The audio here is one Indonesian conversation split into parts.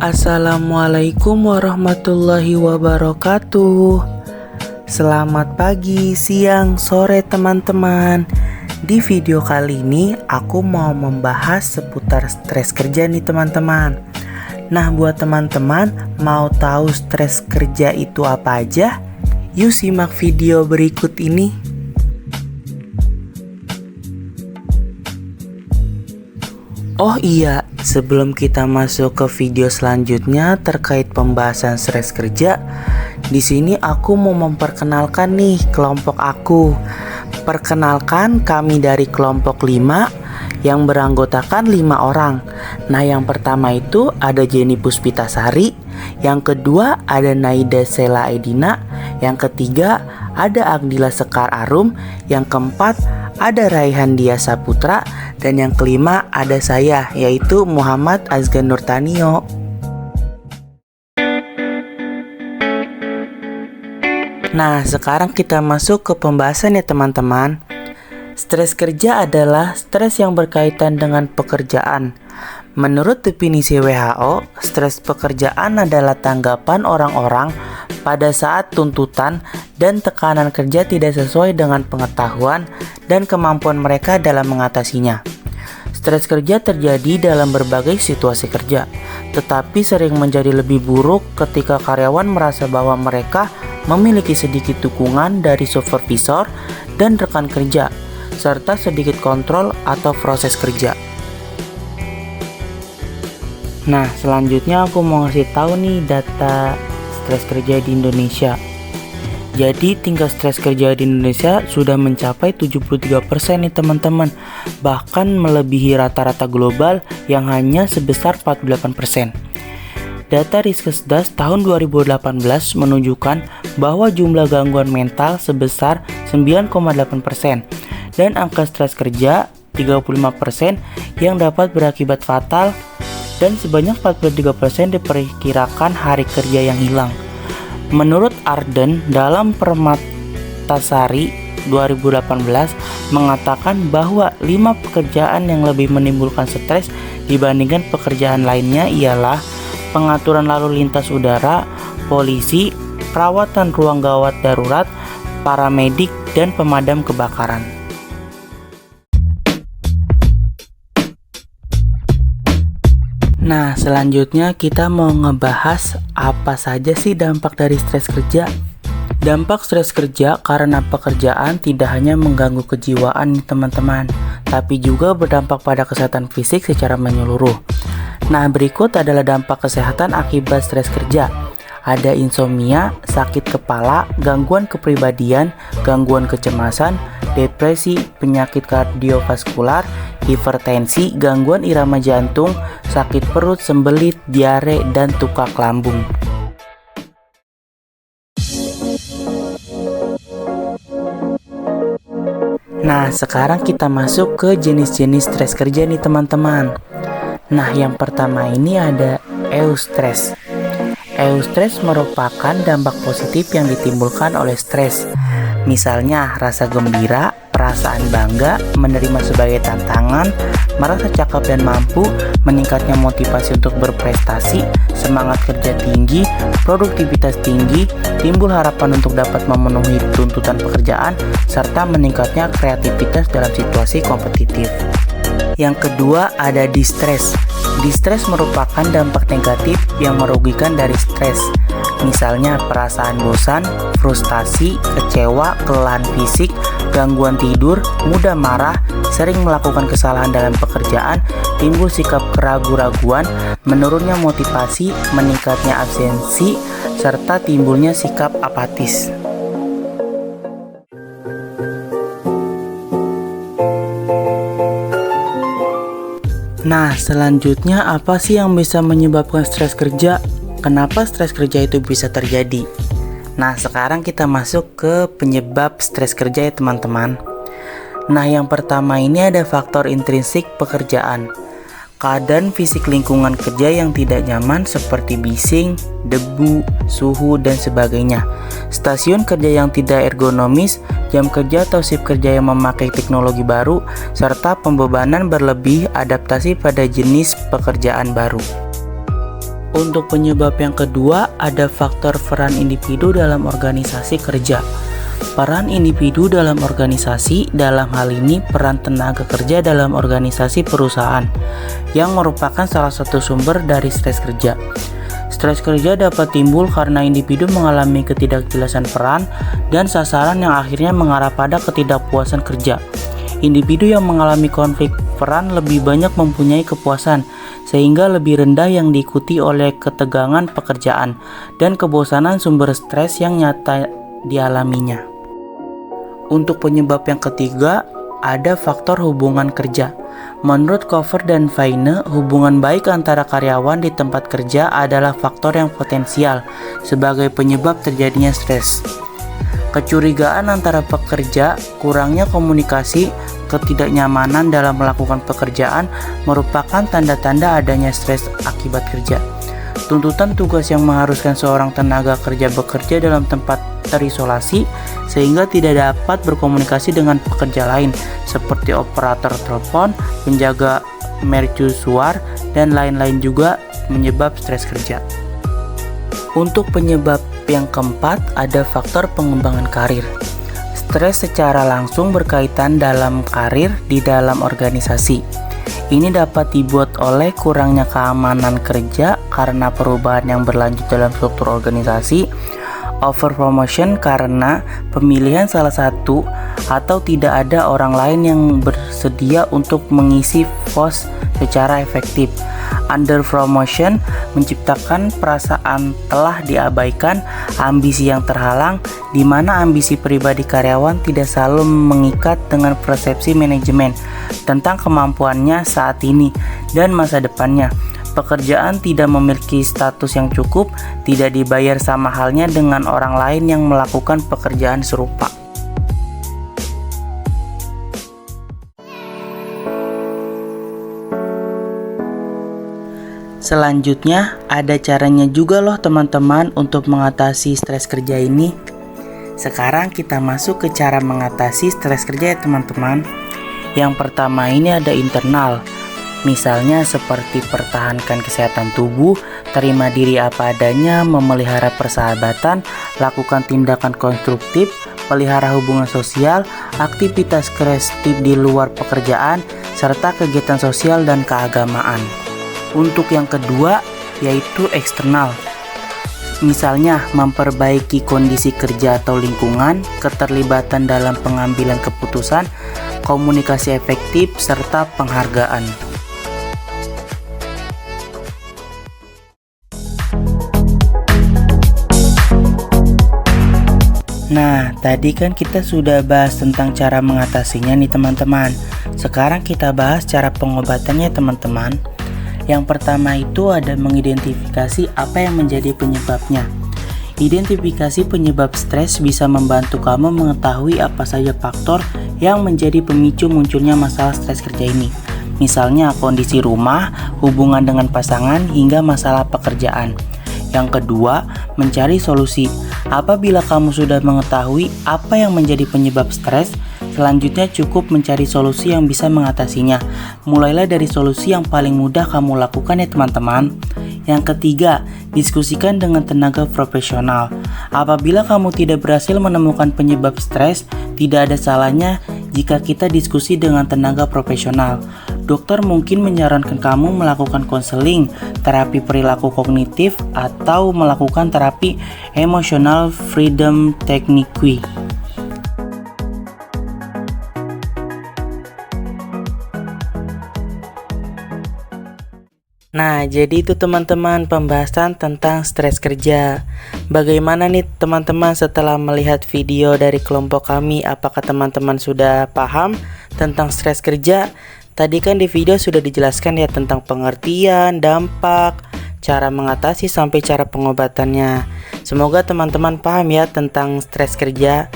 Assalamualaikum warahmatullahi wabarakatuh. Selamat pagi, siang, sore teman-teman. Di video kali ini aku mau membahas seputar stres kerja nih teman-teman. Nah, buat teman-teman mau tahu stres kerja itu apa aja? Yuk simak video berikut ini. Oh iya, sebelum kita masuk ke video selanjutnya terkait pembahasan stres kerja, di sini aku mau memperkenalkan nih kelompok aku. Perkenalkan, kami dari kelompok 5 yang beranggotakan 5 orang. Nah, yang pertama itu ada Jenny Puspitasari, yang kedua ada Naida Sela Edina, yang ketiga ada Agdila Sekar Arum, yang keempat ada Raihan Dia Saputra, dan yang kelima ada saya, yaitu Muhammad Azgan Nurtanio. Nah, sekarang kita masuk ke pembahasan ya teman-teman. Stres kerja adalah stres yang berkaitan dengan pekerjaan. Menurut definisi WHO, stres pekerjaan adalah tanggapan orang-orang pada saat tuntutan dan tekanan kerja tidak sesuai dengan pengetahuan dan kemampuan mereka dalam mengatasinya. Stres kerja terjadi dalam berbagai situasi kerja, tetapi sering menjadi lebih buruk ketika karyawan merasa bahwa mereka memiliki sedikit dukungan dari supervisor dan rekan kerja, serta sedikit kontrol atau proses kerja. Nah, selanjutnya aku mau ngasih tahu nih data stres kerja di Indonesia. Jadi tingkat stres kerja di Indonesia sudah mencapai 73% nih teman-teman, bahkan melebihi rata-rata global yang hanya sebesar 48%. Data Riskesdas tahun 2018 menunjukkan bahwa jumlah gangguan mental sebesar 9,8% dan angka stres kerja 35% yang dapat berakibat fatal, dan sebanyak 43% diperkirakan hari kerja yang hilang. Menurut Arden dalam Permatasari 2018 mengatakan bahwa 5 pekerjaan yang lebih menimbulkan stres dibandingkan pekerjaan lainnya ialah pengaturan lalu lintas udara, polisi, perawatan ruang gawat darurat, paramedik, dan pemadam kebakaran. Nah, selanjutnya kita mau ngebahas apa saja sih dampak dari stres kerja. Dampak stres kerja karena pekerjaan tidak hanya mengganggu kejiwaan nih teman-teman, tapi juga berdampak pada kesehatan fisik secara menyeluruh. Nah, berikut adalah dampak kesehatan akibat stres kerja. Ada insomnia, sakit kepala, gangguan kepribadian, gangguan kecemasan, depresi, penyakit kardiovaskular, hipertensi, gangguan irama jantung, sakit perut, sembelit, diare, dan tukak lambung. Nah, sekarang kita masuk ke jenis-jenis stres kerja nih teman-teman. Nah, yang pertama ini ada eustress. Eustress merupakan dampak positif yang ditimbulkan oleh stres. Misalnya rasa gembira, perasaan bangga, menerima sebagai tantangan, merasa cakap dan mampu, meningkatnya motivasi untuk berprestasi, semangat kerja tinggi, produktivitas tinggi, timbul harapan untuk dapat memenuhi tuntutan pekerjaan, serta meningkatnya kreativitas dalam situasi kompetitif. Yang kedua ada distress. Distress merupakan dampak negatif yang merugikan dari stres. Misalnya perasaan bosan, frustasi, kecewa, kelelahan fisik, gangguan tidur, mudah marah, sering melakukan kesalahan dalam pekerjaan, timbul sikap keraguan-raguan, menurunnya motivasi, meningkatnya absensi, serta timbulnya sikap apatis. Nah, selanjutnya apa sih yang bisa menyebabkan stres kerja? Kenapa stres kerja itu bisa terjadi? Nah, sekarang kita masuk ke penyebab stres kerja ya teman-teman. Nah, yang pertama ini ada faktor intrinsik pekerjaan. Keadaan fisik lingkungan kerja yang tidak nyaman seperti bising, debu, suhu, dan sebagainya. Stasiun kerja yang tidak ergonomis, jam kerja atau shift kerja yang memakai teknologi baru, serta pembebanan berlebih adaptasi pada jenis pekerjaan baru. Untuk penyebab yang kedua, ada faktor peran individu dalam organisasi kerja. Peran individu dalam organisasi, dalam hal ini peran tenaga kerja dalam organisasi perusahaan, yang merupakan salah satu sumber dari stres kerja. Stres kerja dapat timbul karena individu mengalami ketidakjelasan peran dan sasaran yang akhirnya mengarah pada ketidakpuasan kerja. Individu yang mengalami konflik peran lebih banyak mempunyai kepuasan, sehingga lebih rendah yang diikuti oleh ketegangan pekerjaan dan kebosanan sumber stres yang nyata dialaminya. Untuk penyebab yang ketiga, ada faktor hubungan kerja. Menurut Cover dan Feine, hubungan baik antara karyawan di tempat kerja adalah faktor yang potensial sebagai penyebab terjadinya stres. Kecurigaan antara pekerja, kurangnya komunikasi, ketidaknyamanan dalam melakukan pekerjaan merupakan tanda-tanda adanya stres akibat kerja. Tuntutan tugas yang mengharuskan seorang tenaga kerja bekerja dalam tempat terisolasi sehingga tidak dapat berkomunikasi dengan pekerja lain seperti operator telepon, penjaga mercusuar, dan lain-lain juga menyebab stres kerja. Untuk penyebab yang keempat, ada faktor pengembangan karir. Stres secara langsung berkaitan dalam karir di dalam organisasi. Ini dapat dibuat oleh kurangnya keamanan kerja karena perubahan yang berlanjut dalam struktur organisasi, over promotion karena pemilihan salah satu atau tidak ada orang lain yang bersedia untuk mengisi pos secara efektif. Under promotion menciptakan perasaan telah diabaikan, ambisi yang terhalang, di mana ambisi pribadi karyawan tidak selalu mengikat dengan persepsi manajemen tentang kemampuannya saat ini dan masa depannya. Pekerjaan tidak memiliki status yang cukup, tidak dibayar sama halnya dengan orang lain yang melakukan pekerjaan serupa. Selanjutnya, ada caranya juga loh teman-teman untuk mengatasi stres kerja ini. Sekarang kita masuk ke cara mengatasi stres kerja ya teman-teman. Yang pertama ini ada internal. Misalnya seperti pertahankan kesehatan tubuh, terima diri apa adanya, memelihara persahabatan, lakukan tindakan konstruktif, pelihara hubungan sosial, aktivitas kreatif di luar pekerjaan, serta kegiatan sosial dan keagamaan. Untuk yang kedua, yaitu eksternal. Misalnya, memperbaiki kondisi kerja atau lingkungan, keterlibatan dalam pengambilan keputusan, komunikasi efektif, serta penghargaan. Nah, tadi kan kita sudah bahas tentang cara mengatasinya nih teman-teman. Sekarang kita bahas cara pengobatannya teman-teman. Yang pertama itu ada mengidentifikasi apa yang menjadi penyebabnya. Identifikasi penyebab stres bisa membantu kamu mengetahui apa saja faktor yang menjadi pemicu munculnya masalah stres kerja ini. Misalnya kondisi rumah, hubungan dengan pasangan, hingga masalah pekerjaan. Yang kedua, mencari solusi. Apabila kamu sudah mengetahui apa yang menjadi penyebab stres, selanjutnya cukup mencari solusi yang bisa mengatasinya. Mulailah dari solusi yang paling mudah kamu lakukan ya teman-teman. Yang ketiga, diskusikan dengan tenaga profesional. Apabila kamu tidak berhasil menemukan penyebab stres, tidak ada salahnya jika kita diskusi dengan tenaga profesional. Dokter mungkin menyarankan kamu melakukan konseling, terapi perilaku kognitif, atau melakukan terapi emotional freedom technique. Nah, jadi itu teman-teman pembahasan tentang stres kerja. Bagaimana nih teman-teman setelah melihat video dari kelompok kami? Apakah teman-teman sudah paham tentang stres kerja? Tadi kan di video sudah dijelaskan ya tentang pengertian, dampak, cara mengatasi sampai cara pengobatannya. Semoga teman-teman paham ya tentang stres kerja.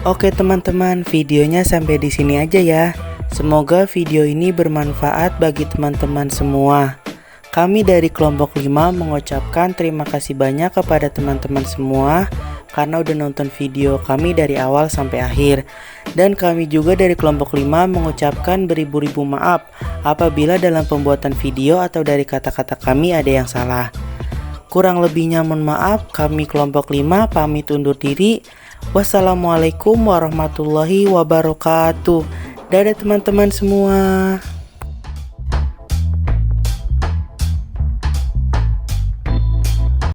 Oke teman-teman, videonya sampai di sini aja ya. Semoga video ini bermanfaat bagi teman-teman semua. Kami dari kelompok 5 mengucapkan terima kasih banyak kepada teman-teman semua karena udah nonton video kami dari awal sampai akhir. Dan kami juga dari kelompok 5 mengucapkan beribu-ribu maaf apabila dalam pembuatan video atau dari kata-kata kami ada yang salah. Kurang lebihnya mohon maaf, kami kelompok 5 pamit undur diri. Wassalamualaikum warahmatullahi wabarakatuh. Dadah teman-teman semua.